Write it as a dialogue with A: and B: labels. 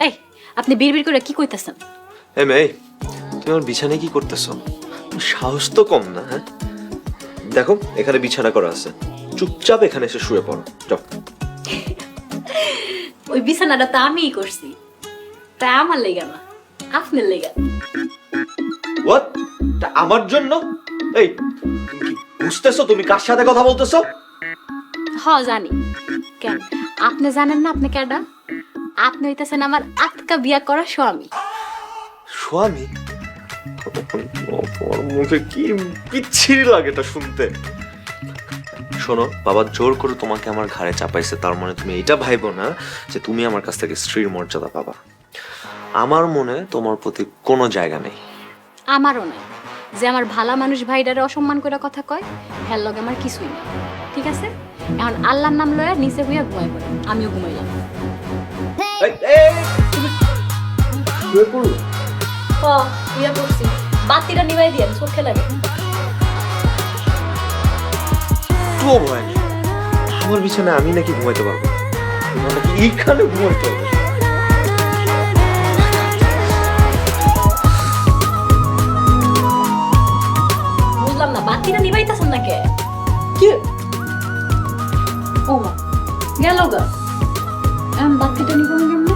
A: এই আপনি বিড়বিড় করে কি কইতাছেন?
B: এ মেয়ে, তুমি আমার বিছানায় কি করতেছো? সাহস তো কম না, হ্যাঁ? দেখো এখানে বিছানা করা আছে, চুপচাপ এখানে এসে শুয়ে পড়ো, যাও।
A: ওই বিছানাটা তো আমিই করছি, তাই আমার লেগে না, আপনার লেগে।
B: হোয়াট? আমার জন্য? এই তুমি কি বুঝতেছো তুমি কার সাথে কথা বলতেছো?
A: হ জানি। কেন আপনি জানেন না আপনি কেডা? আপনি হইতেছেন আমার আটকা বিয়া করা স্বামী।
B: স্বামী? তোমার মুখে কি বিচ্ছিরি লাগে এটা শুনতে। শোনো, বাবা জোর করে তোমাকে আমার ঘাড়ে চাপাইছে, তার মানে তুমি এটা ভাইবো না যে তুমি আমার কাছ থেকে স্ত্রীর মর্যাদা পাবা। আমার মনে তোমার প্রতি কোনো জায়গা নেই।
A: আমারও নাই। যে আমার ভালা মানুষ ভাইডারে অসম্মান করে কথা কয়, হ্যার লগে আমার কিছুই নেই। ঠিক আছে, এখন আল্লাহর নাম লয়া নিচে হইয়া ঘুমাই পড়ে, আমিও ঘুমাইলাম।
B: এই, এই, তুমি শুয়ে পড়ো।
A: ইয়া করছি, বাতিটা নিভাই দিয়েন, চোখে লাগে।
B: একটুও ভয় নেই, আমার বিছানায় আমি নাকি ঘুমাইতে পারবো, তোমার নাকি এইখানে ঘুমাইতে হবে।
A: বুঝলাম না, বাতিটা নিভাইতেছেন না কে?
B: কি?
A: ও মা, গেল গা। বাতিটা নিব কেমনে?